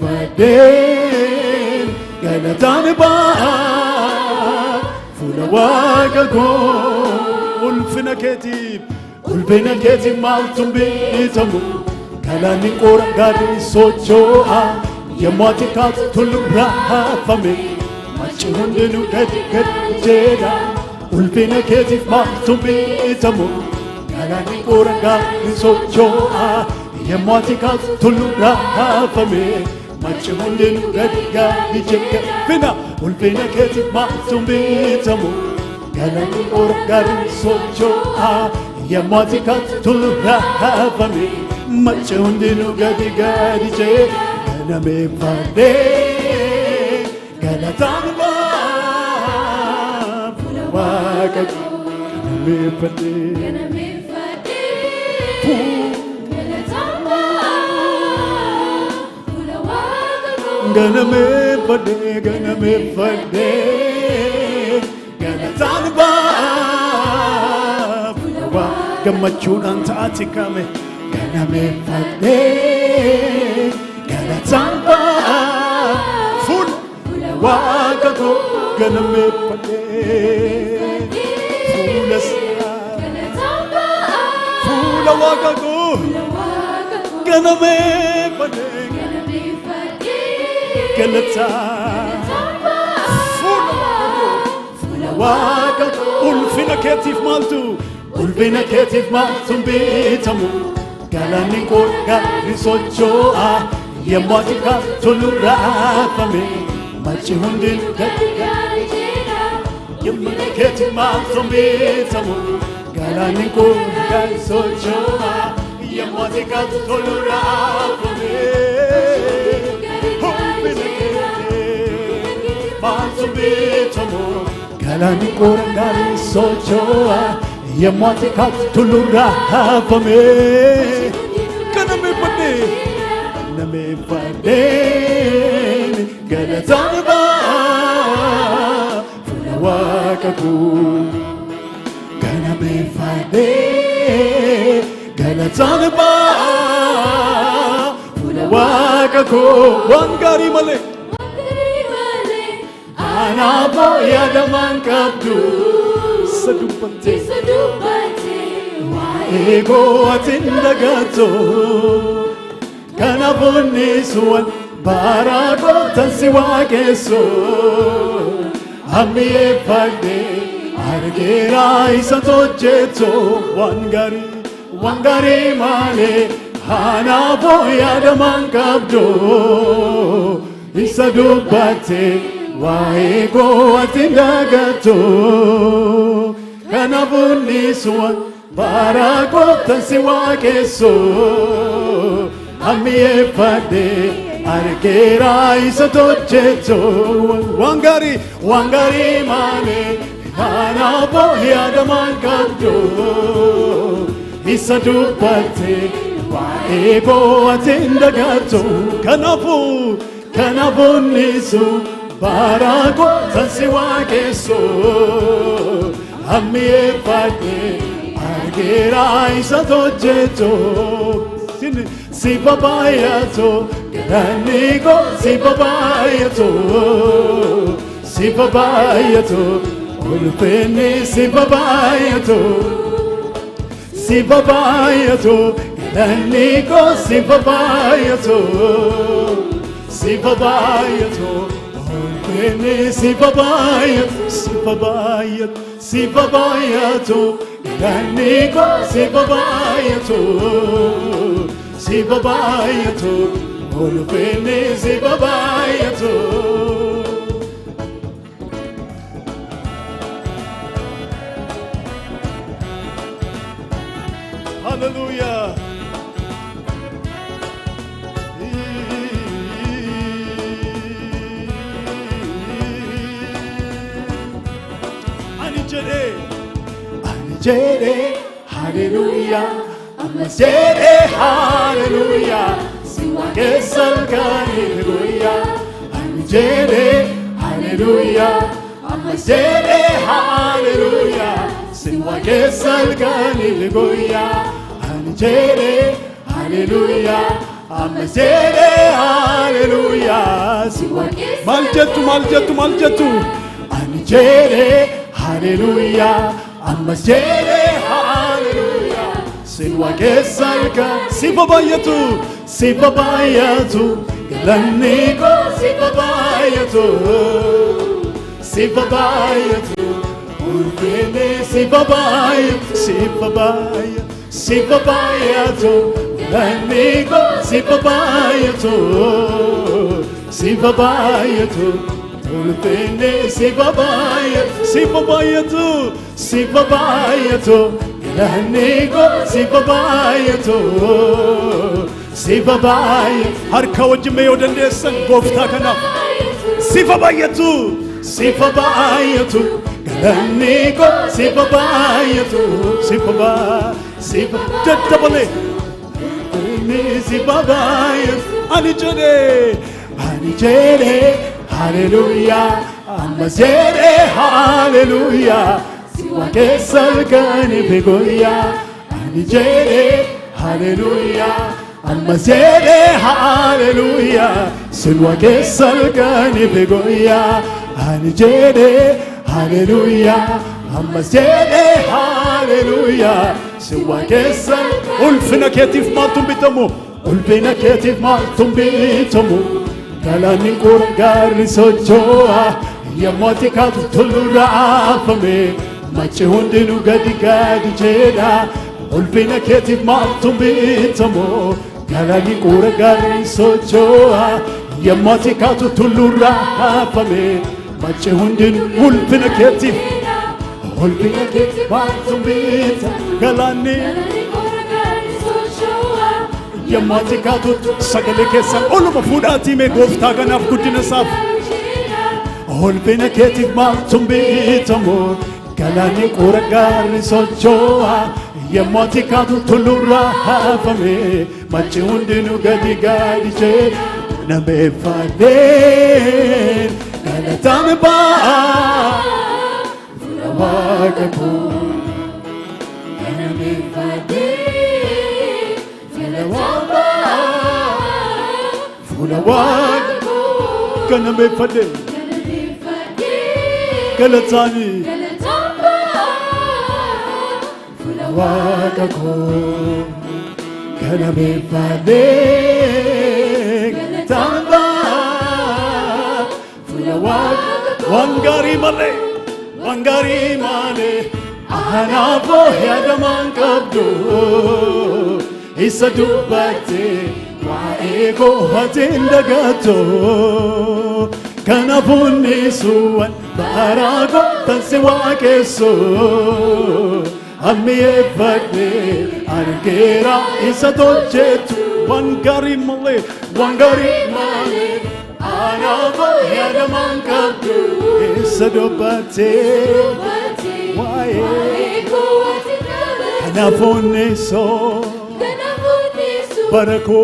fadeen galataan baa fuula waaqa koo ulfina keetiif maaltu beekamu galaanni qoora gaarii socho'a yemmuu ati kaatu tulluu raafame machi hundinuu gadi jedha ulfina keetiif maaltu beekamu galaanni qoora gaarii socho'a yemmuu ati kaatu tulluu raafame machi hundinuu gadi jedha fina ulfina keetiif maaltu beekamu galaanni qoora gaarii socho'a yemmuu ati kaatu tulluu raafame machi hundinuu gadi jedha ganame fadee galataan baa fuula waaqa ganame fadee galataan baa fuula waaqa ganame fadee galataan baa fuula waaqa gammachuudhaan taati kame ganame fadee galataan baa fuula waaqa koo ganame fadee fuula waaqa koo ganame fadee galataan fuula waaqa koo ulfina keetiif maaltu beekamu galaanni qoora gaarii socho'a yemmuu ati kaatu tulluu raafame machi hundinuu gadi jedha ulfina keetiif maaltu beekamu galaanni qoora gaarii socho'a yemmuu ati kaatu tulluu raafame ulfina keetiif maaltu beekamu galaanni qoora gaarii socho'a yemmuu ati kaatu tulluu raafame ganame fadeen galataan baa fuula waaqa koo ganame fadee galataan baa fuula waaqa koo waan gaarii malee anaafoo yaadamaan qabdu isa dubbattee waa'ee koo ati hin dagaattu kanaafuu suwan bara gootan si waaqessu ammiyeeffadhee argeera isa hojjetu waan gaarii malee anaafoo yaadamaan qabdu isa dubbatte waa'ee koo ati hin dagaattu kanaafuu suwan bara gootan si waaqessu ammiyeeffadhee argeera isa hojjetu waan gaarii malee anaafoo yaadamaan qabdu isa dubbatte waa'ee koo ati hin dagaattu kanaafuu bara gootan si waaqessu ammiyeeffadhee argeera isa hojjetu si babayatu galaanni koo si babayatu ulfinni si babayatu galaanni koo si babayatu ulfinni si babayatu galaanni koo si babayatu ulfinni si babayatu hallelujah ani jere hallelujah Amajere hallelujah Siwagesal hallelujah Amajere hallelujah Amajere hallelujah Siwagesal hallelujah Amajere hallelujah Amajere hallelujah maljettu ani jere hallelujah amma jere hallelujah silwa kesalka sifabayatu galanni ko sifabayatu ulfine sifabayatu galanni ko sifabayatu ulfine sifabayatu galanni ko sifabayatu harka wajme yodandesan gofta kana sifabayatu galanni ko sifabayatu jattabale sifabayatu ani jere hallelujah amma jere hallelujah siwa kesalkani begoya ani jere hallelujah amma jere hallelujah siwa kesalkani begoya ani jere hallelujah amma jere hallelujah siwa kesal ulfina ketif maltum bitamu galanni kurgari sochoa yamotika tulura afame machi hundinu gadi jeda ulfina ketif maltum bitamu galanni kurgari sochoa yamotika tulura afame machi hundinu ulfina ketif maltum bitamu galanni yammatika sagale kesan oluma fudati me gofta ganaf gudina saf olbina ketif maltum bitamu galani quragari sochoa yammatika tulura hafame machi hundinu gadi je nabe fade galatame ba fulawakaku nabe fade fulawakaku kana me fade galatani fulawakaku kana me fade galatamba fulawakaku wangari male ana boya daman kabdo isa dubbate waego hatindagato kana bunisuan barago tansiwa keso ammi efakne argera isa dojetu wangari male ana boya daman kabdo isa dubbate waego kana buniso barako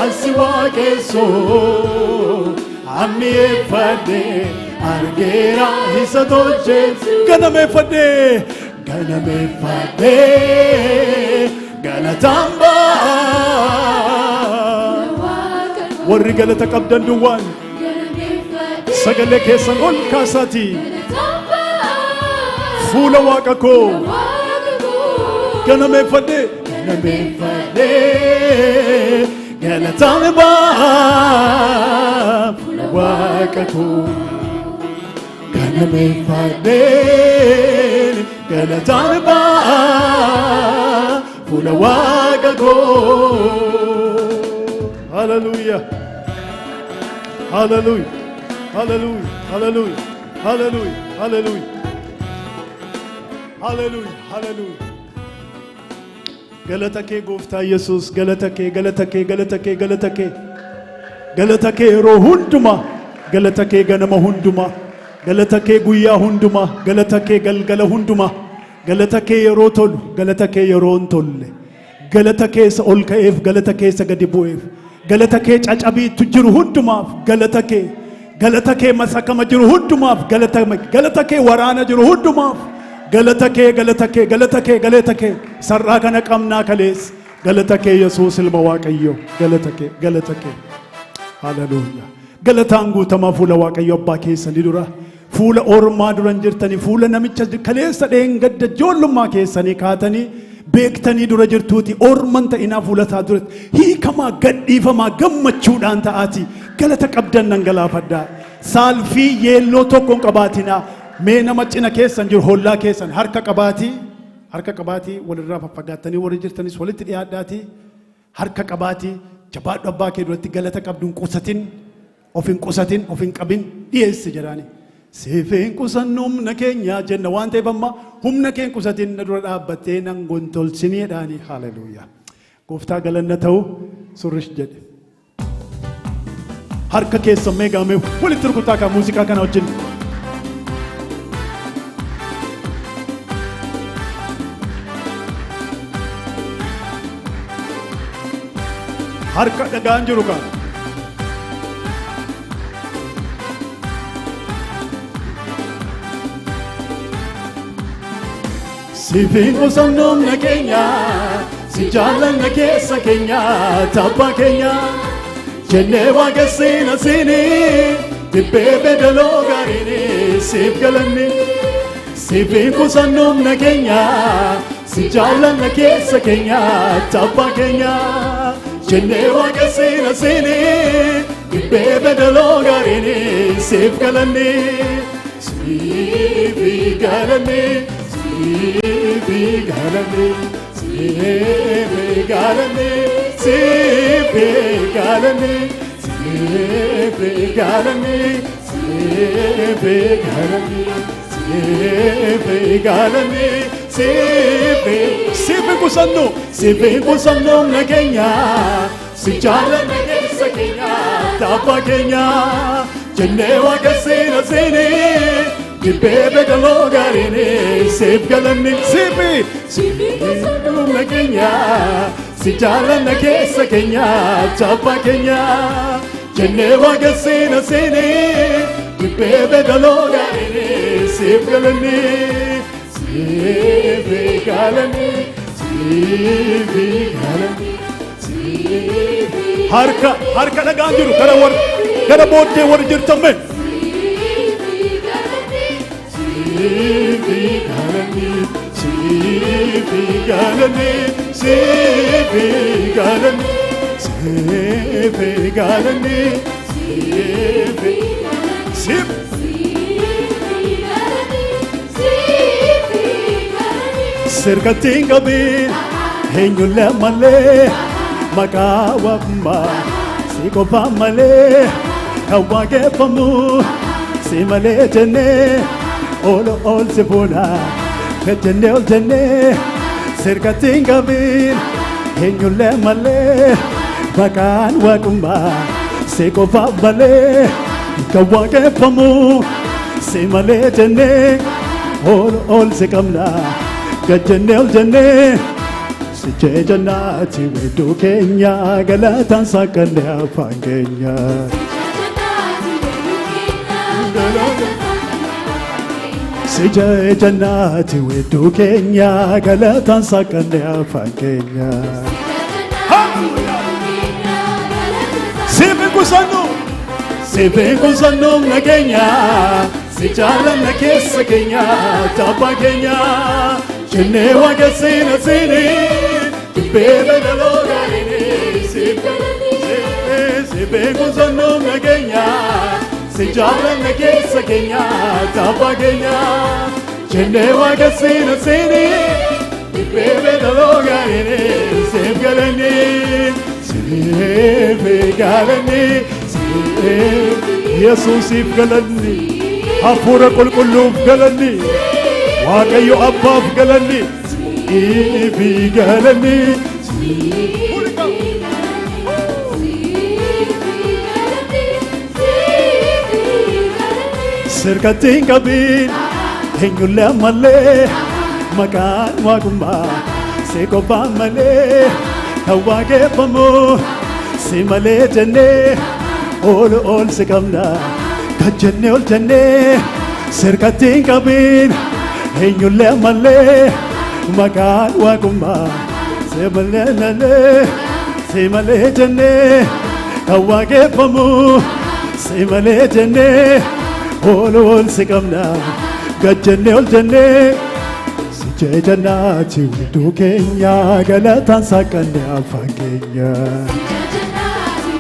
asiwa keso ammi efade argera isa dojetu kana me fade galatamba warri galata qabdan duwan sagale kesan ol kasati fula waqako kana me fade galatamba fula waqako kana me fade galatamba fula waqako hallelujah hallelujah hallelujah hallelujah hallelujah hallelujah hallelujah hallelujah galatake gofta yesus galatake ro hunduma galatake ganama hunduma galatake guyya hunduma galatake galgala hunduma galatake yero tolu galatake yeron tolle galatake sa ol kaef galatake sa gadi buef galatake cacabi tujiru hunduma galatake masakama jiru hunduma galatake warana jiru hunduma galatake sarra kana qamna kales galatake yesus ilma waaqayyo galatake hallelujah galataan guutamaa fuula waaqayyo abbaa keessanii dura fuula ormaa duran jirtanii fuula namicha kaleessa dheengadda ijoollummaa keessanii kaatanii beektanii dura jirtuuti orman ta'inaa fuula isaa duratti hiikamaa gadhiifamaa gammachuudhaan ta'aati galata qabdan nan galaafadhaa saalfii yeelloo tokkoon qabaatinaa mee nama cina keessan jiru hollaa keessan harka qabaatii walirraa faffagaattanii warri jirtanis walitti dhiyaadhaatii harka qabaatii jabaadhu abbaa kee duratti galata qabduun qusatin of hin qabin dhiyeessi jedhaani siifin qusannu humna keenya jenna waan ta'eef amma humna keen qusatin na dura dhaabbattee nan gontolsiniidhaani haleluuyaa gooftaa galanna ta'u surrish jedhe harka keessan meeqaamee walitti rukutaa kan muuziqaa kana wajjin harka dhagaan jiru kan siifin qusannu humna keenya si jaallanna keessa keenya tabbaa keenya jennee waaqessina siini dibbee bedaloo gaariini siif galanni siifin qusannu humna keenya si jaallanna keessa keenya tabbaa keenya jennee waaqessina siini dibbee bedaloo gaariini siif galanni siif galanni siif galanni siif galanni siif galanni siif galanni siif galanni siif galanni siif qusannu humna keenya si jaallanna keessa keenya tabbaa keenya jennee waaqessina siini dibbee bedaloo gaariini siif galanni siif humna keenya si jaallanna keessa keenya tabbaa keenya jennee waaqessina siini dibbee bedaloo gaariini siif galanni siif galanni siif galanni harka dhagaan jiru gara booddee warri jirtamme siif galanni siif galanni siif galanni siif galanni siif sirkattiin qabiin eenyullee malee maqaa wammaa si qofaa malee kan waaqeffamu si malee jennee ol si fuuna jennee ol jennee sirkattiin qabiin eenyullee malee maqaan waaqummaa si qofaa malee kan waaqeffamu si malee jennee ol si qabna gajjennee ol jennee sichee jannaati wedduu keenya galataan saaqallee afaan keenya sichee jannaati wedduu keenya galataan saaqallee afaan keenya siifin qusannu humna keenya si jaallanna keessa keenya tabbaa keenya jennee waaqessina siini dibbee bedaloo gaariini siif galanni siifin qusannu humna keenya si jaallanna keessa keenya tabbaa keenya jennee waaqessina siini dibbee bedaloo gaariini siif galanni siif galanni yesuusiif galanni hafuura qulqulluuf galanni waaqayyo abbaaf galanni siif galanni sirkattiin qabiin eenyullee malee maqaan waaqummaa si qofaa malee kan waaqeffamu si malee jennee ol si qabna kan jennee ol jennee sirkattiin qabiin eenyullee malee maqaan waaqummaa si malee jennee kan waaqeffamu سيمالي جنة ول سكمنا قد جنة والجنة سجى جناتي ودو كينيا غلطان ساكن أفان كينيا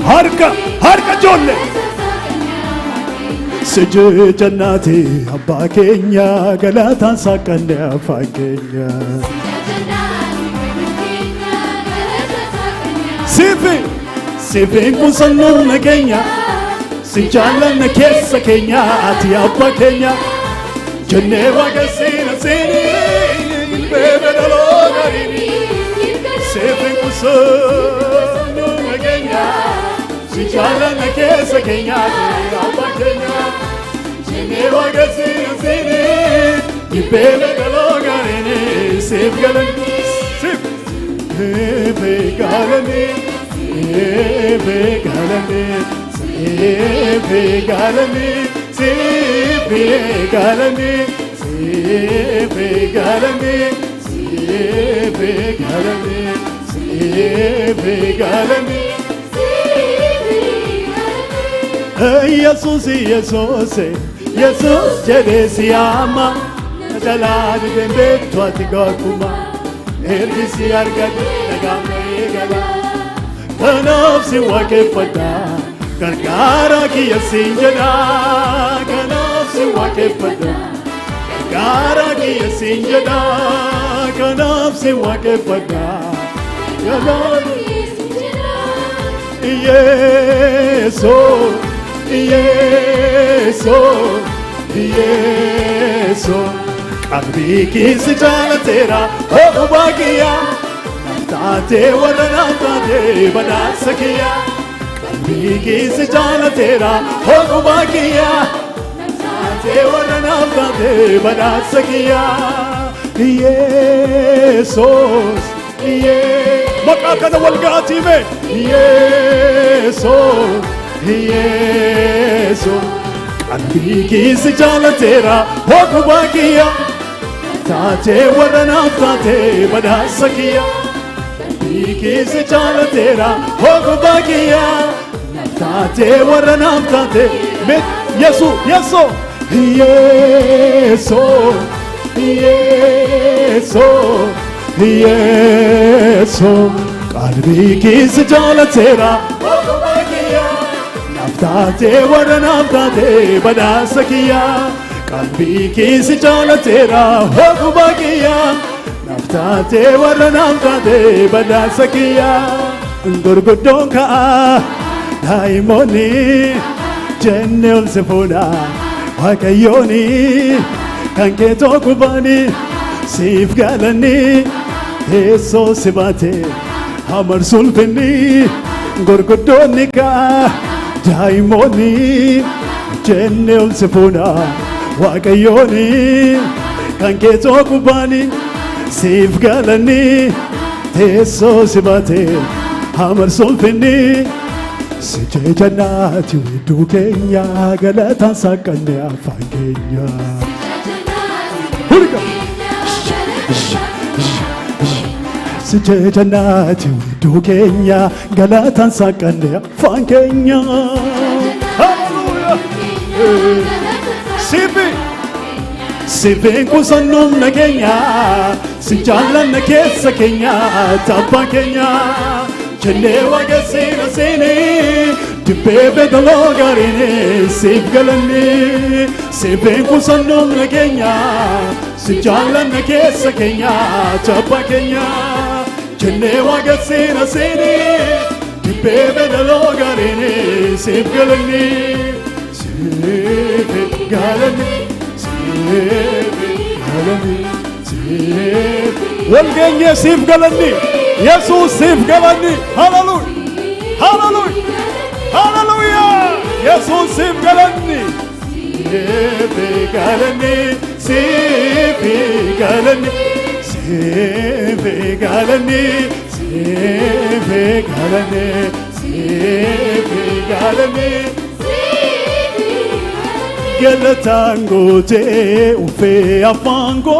هاركا جولة سجى جناتي أبا كينيا غلطان ساكن أفان كينيا سيفين كوسنون نكينيا سجالن كيس كينيا أتي أبا كينيا جنة وقسينا سيني البيبي دلوغريني سيفين كوسنون نكينيا سجالن كيس كينيا أتي أبا كينيا جنة وقسينا سيني البيبي دلوغريني سيف قلن سيف بيبي قلني بيغالني بيغالني بيغالني بيغالني بيغالني بيغالني يسوع يسوع يسوع جلسي أما جلاد بنت تواتيكوما إلبسي أرجع نعم يجلا كنفسي وكفدا كركارا كي يسينجنا كنفسي وكفدا كركارا كي يسينجنا كنفسي وكفدا يسوع يسوع يسوع قلبي كي سجالة ترى هو باقيا نفتاتي ولا نفتاتي بدا سكيا قلبي كي سجالة ترى هو باقيا نفتاتي ولا نفتاتي بدا سكيا يسوس بقى كذا والقاتي مي يسوس يسوس قلبي كي سجالة ترى هو باقيا نفتاتي ولا نفتاتي بدا سكيا قلبي سجالة ترى هو باقيا نفتاتي ورا نفتاتي يسوع يسوع يسوع يسوع يسوع قلبي سجالة ترى هو باقيا نفتاتي ورا نفتاتي بدا سكيا قلبي سجالة ترى هو باقيا نفتاتي ورا نفتاتي بدا سكيا غرغدون كا دايموني جنل سفونا وكيوني كان كيتو كوباني سيف قالني هيسو سباتي همر سولفني غرغدون كا دايموني جنل سفونا وكيوني كان كيتو كوباني سيف قالني تيسو سباتي همر سولفني سجي جناتي ودو كينيا غلطان ساكني أفان كينيا سجي جناتي ودو كينيا غلطان ساكني أفان كينيا هاللويا سيبي سيفين كوسنوم نكينيا سجالن نكيس كينيا تابا كينيا جنة وقسينا سيني دبيبي دلوغاريني سيف قلني سيفين كوسنوم نكينيا سجالن نكيس كينيا تابا كينيا جنة وقسينا سيني دبيبي دلوغاريني سيف قلني سيف قلني والجنة سيف قلني يسوع سيف قلني هاللويا هاللويا هاللويا يسوع سيف قلني سيف قلني سيف قلني سيف قلني سيف قلني سيف قلني Galatan gote ufe afango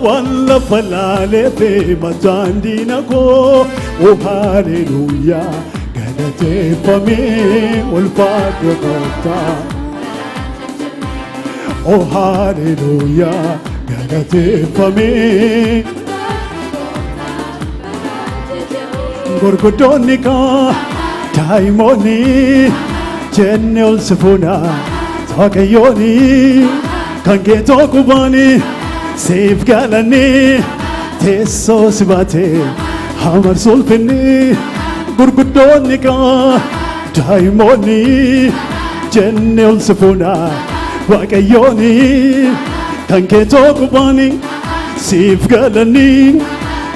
wala falale fe matandina ko oh hallelujah galateeffame ulfaadhu gooftaa. Oh hallelujah galateeffame. Gurguddoonni kaa daa'imoonni jenne ol sifuuna waaqayyooni kan keetoo qubaani siif galanni teessoo si baate hamarsu ulfinni. Gurguddoonni kaa daa'imoonni jenne ol sifuuna waaqayyooni kan keetoo qubaani siif galanni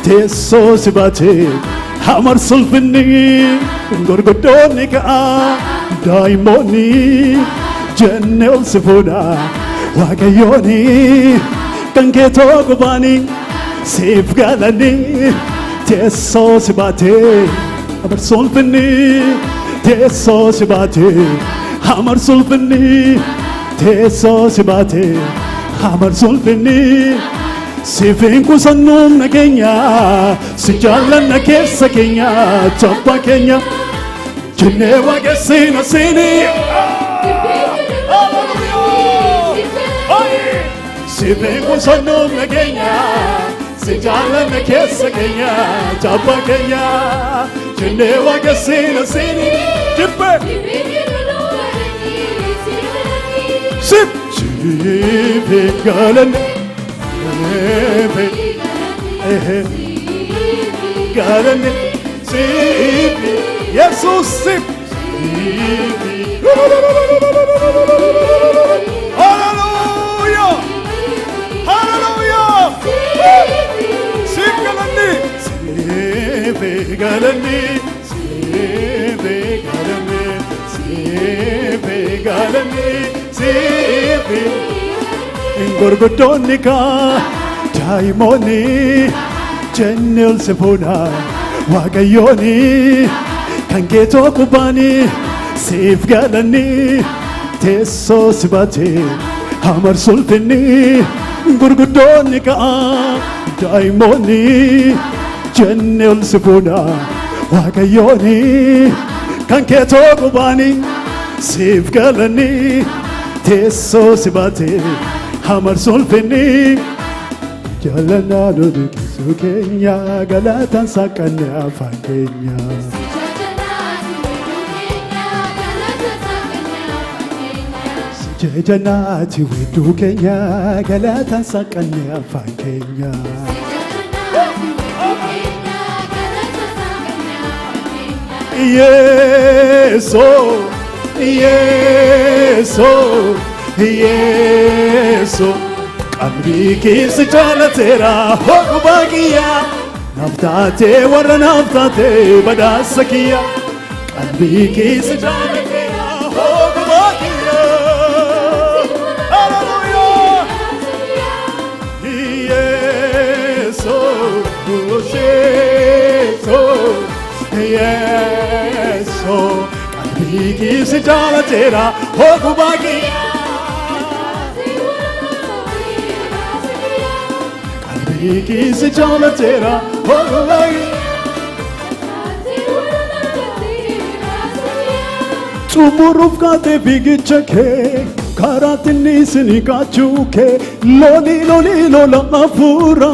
teessoo si baate hamarsu ulfinni. Gurguddoonni kaa daa'imoonni jenne ol sifuuna waaqayyooni kan keetoo qubaani siif galanni teessoo si baate hamarsu ulfinni. Teessoo si baate hamarsu ulfinni. Teessoo si baate hamarsu ulfinni. Siifin kusannuun nageenya si jaallanna keessa keenya tabba keenya jennee waaqessina siini. Siifin kusannuun nageenya si jaallanna keessa keenya tabba keenya jennee waaqessina siini. Jibbe siifin galanne galanne sifi Jesus sifi. Hallelujah hallelujah sifi galanne sifi galanne sifi galanne sifi galanne sifi. Gurguddoonni kaa daa'imoonni jenne ol sifuuna waaqayyooni kan keetoo qubaani siif galanni teessoo si baate hamarsu ulfinni. Gurguddoonni kaa daa'imoonni jenne ol sifuuna waaqayyooni kan keetoo qubaani siif galanni teessoo si baate hamarsu ulfinni. Jaalalaa lolu keessoo keenya galataan saaqanne afaan keenya. Jajanaati weedduu keenya galataan saaqanne afaan keenya. Yeesoo yeesoo yeesoo. Qalbii keessa jaalateera hogubaa kiyya naftaatee warra naftaatee badhaasa kiyya. Qalbii keessa jaalateera hogubaa kiyya. Hallelujah yeesoo yeesoo yeesoo. Qalbii keessa jaalateera hogubaa kiyya. Kisi jaalateera hogubaa xumuruuf kaatee fiigicha kee karaatti niisini kaachuu kee lolii lolii lola hafuura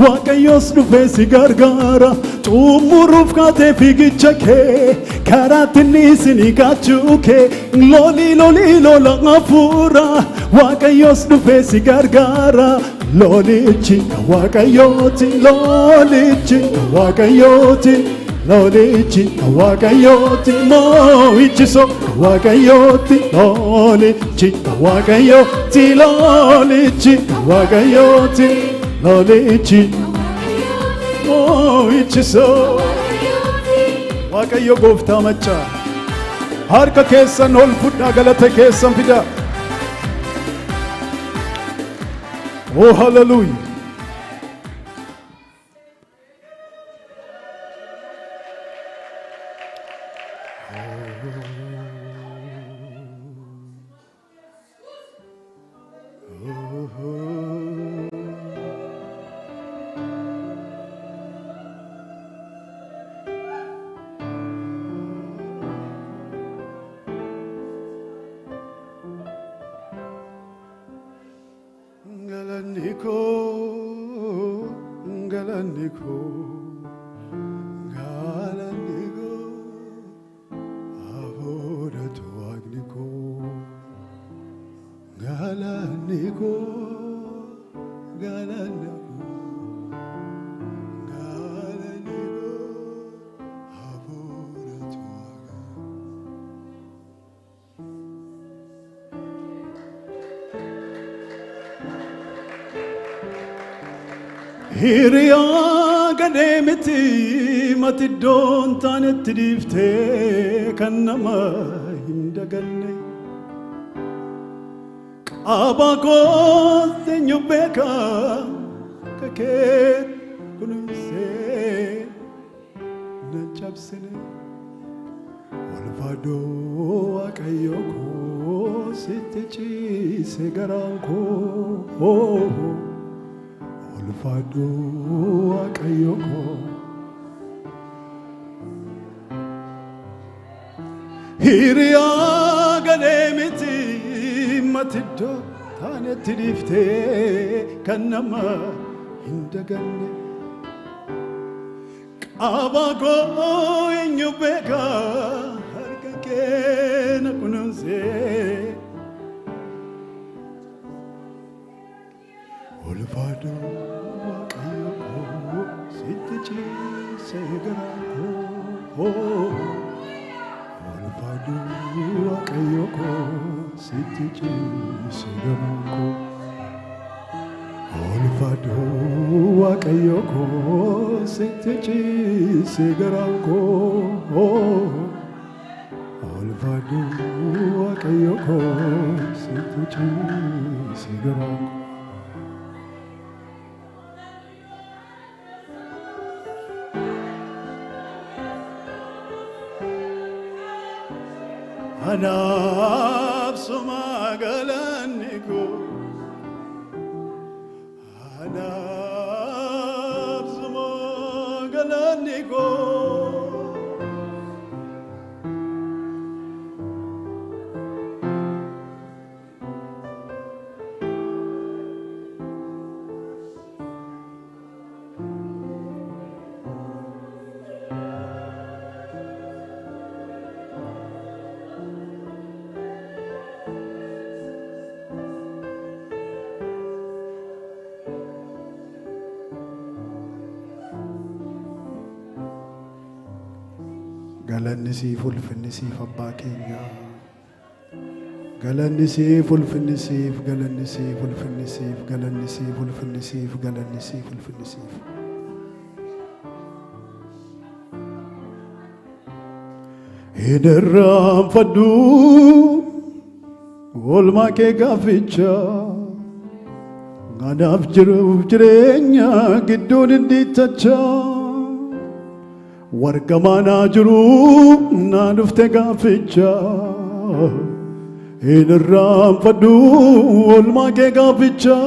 waaqayyoos dhufee si gargaara. Xumuruuf kaatee fiigicha kee karaatti niisini kaachuu kee lolii lolii lola hafuura waaqayyoos dhufee si gargaara. Lolichi waaqayyooti lolichi waaqayyooti lolichi waaqayyooti moo'ichiso waaqayyooti lolichi waaqayyooti lolichi waaqayyooti lolichi moo'ichiso. Waaqayyo gooftaa maccaa harka keessan ol fudhaa galata keessan fidaa. Oh hallelujah. galaniko, aboda tuagniko, galaniko, galaniko. Hiriya gademiti matidon tanet difte kannama hindagalle abako senyubeka kaket kunse nachapsene walfado akayoko sitechi segaranko Olfado akayoko Hiriya galemiti matiddo tanet difte kannama hindagalle abago enyubeka harkake nakununse Olfado akayoko sitechi segaranko Olfado akayoko sitechi segaranko Olfado akayoko sitechi segaranko Olfado akayoko sitechi segaranko Anab sumagalaniku Anab sumagalaniku Galanisi fulfinisi fabbakenya Galanisi fulfinisi galanisi fulfinisi galanisi fulfinisi galanisi fulfinisi Hiderram faddu olma ke gaficha Ganaf jirenya giddun inditacha Wargamana jiru na dufte gaficha Hiderram faddu olma ke gaficha